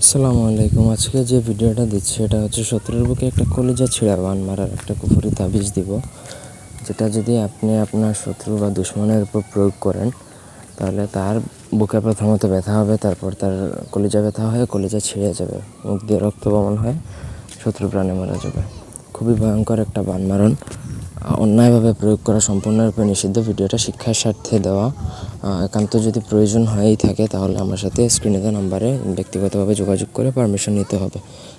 আসসালামু আলাইকুম। আজকে যে ভিডিওটা দিচ্ছি এটা হচ্ছে শত্রুর বুকে একটা কলিজা ছিঁড়া বান মারার একটা কুফরি তাবিজ দিব, যেটা যদি আপনি আপনার শত্রু বা দুশমনের উপর প্রয়োগ করেন তাহলে তার বুকে প্রথমত ব্যথা হবে, তারপর তার কলিজা ব্যথা হয়ে কলিজা ছিঁড়ে যাবে, মুখ দিয়ে রক্ত বমন হয়ে শত্রু প্রাণে মারা যাবে। খুবই ভয়ঙ্কর একটা বান মারণ, অন্যায়ভাবে প্রয়োগ করা সম্পূর্ণরূপে নিষিদ্ধ। ভিডিওটা শিক্ষার স্বার্থে দেওয়া। একান্ত যদি প্রয়োজন হয়েই থাকে তাহলে আমার সাথে স্ক্রিনে দেওয়া নাম্বারে ব্যক্তিগতভাবে যোগাযোগ করে পারমিশন নিতে হবে।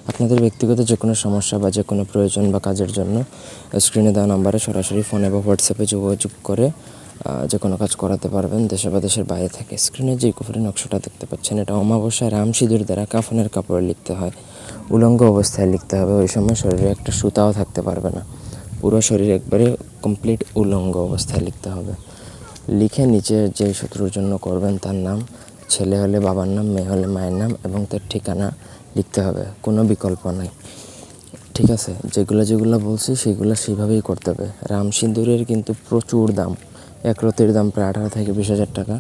আপনাদের ব্যক্তিগত যে কোনো সমস্যা বা যে কোনো প্রয়োজন বা কাজের জন্য স্ক্রিনে দেওয়া নাম্বারে সরাসরি ফোনে বা হোয়াটসঅ্যাপে যোগাযোগ করে যে কোনো কাজ করাতে পারবেন, দেশে বা দেশের বাইরে থেকে। স্ক্রিনে যে কুফরি নকশাটা দেখতে পাচ্ছেন এটা অমাবস্যায় রাম সিঁদুর দ্বারা কাফনের কাপড়ে লিখতে হয়। উলঙ্গ অবস্থায় লিখতে হবে, ওই সময় শরীরে একটা সুতাও থাকতে পারবে না, পুরো শরীর একবারে কমপ্লিট উলঙ্গ অবস্থায় লিখতে হবে। লিখে নিচে যে শত্রুর জন্য করবেন তার নাম, ছেলে হলে বাবার নাম, মেয়ে হলে মায়ের নাম এবং তার ঠিকানা লিখতে হবে, কোনো বিকল্প নাই। ঠিক আছে, যেগুলো বলছি সেগুলো সেইভাবেই করতে হবে। রাম সিঁদুরের কিন্তু প্রচুর দাম, এক রতির দাম প্রায় 18 থেকে 20,000 টাকা।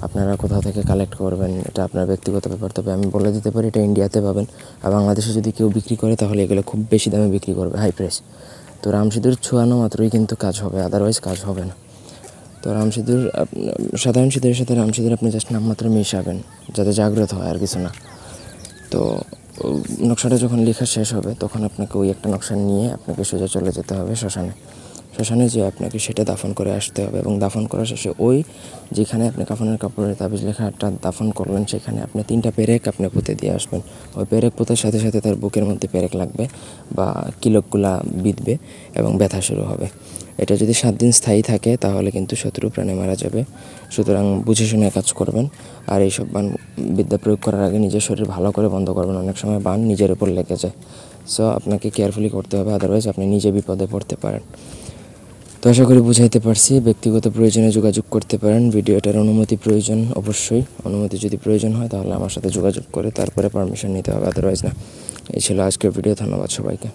আপনারা কোথাও থেকে কালেক্ট করবেন এটা আপনার ব্যক্তিগত ব্যাপার, তবে আমি বলে দিতে পারি এটা ইন্ডিয়াতে পাবেন। আর বাংলাদেশে যদি কেউ বিক্রি করে তাহলে এগুলো খুব বেশি দামে বিক্রি করবে, হাই প্রাইস। তো রাম সিঁদুর ছোঁয়ানো মাত্রই কিন্তু কাজ হবে, আদারওয়াইজ কাজ হবে না। তো রাম সিঁদুর সাধারণ সিঁদুরের সাথে রাম সিঁদুর আপনি জাস্ট নামমাত্র মিশাবেন যাতে জাগ্রত হয়, আর কিছু না। তো নকশাটা যখন লেখা শেষ হবে তখন আপনাকে ওই একটা নকশা নিয়ে আপনাকে সোজা চলে যেতে হবে শ্মশানে যেয়ে আপনাকে সেটা দাফন করে আসতে হবে। এবং দাফন করা শেষে ওই যেখানে আপনি কাফনের কাপড়ের তাবিজ লেখাটা দাফন করলেন সেখানে আপনি 3টা পেরেক আপনি পুঁতে দিয়ে আসবেন। ওই পেরেক পোঁতার সাথে সাথে তার বুকের মধ্যে পেরেক লাগবে বা কিলকগুলা বিঁধবে এবং ব্যথা শুরু হবে। এটা যদি 7 দিন স্থায়ী থাকে তাহলে কিন্তু শত্রু প্রাণে মারা যাবে। সুতরাং বুঝে শুনে কাজ করবেন। আর এইসব বান বিদ্যা প্রয়োগ করার আগে নিজের শরীর ভালো করে বন্ধ করবেন, অনেক সময় বান নিজের উপর লেগে যায়। সো আপনাকে কেয়ারফুলি করতে হবে, আদারওয়াইজ আপনি নিজে বিপদে পড়তে পারেন। তো আশা করি বুঝাইতে পারছি। ব্যক্তিগত প্রয়োজনে যোগাযোগ করতে পারেন। ভিডিওটার অনুমতি প্রয়োজন, অবশ্যই অনুমতি যদি প্রয়োজন হয় তাহলে আমার সাথে যোগাযোগ করে তারপরে পারমিশন নিতে হবে, আদারওয়াইজ না। এই ছিল আজকের ভিডিও। ধন্যবাদ সবাইকে।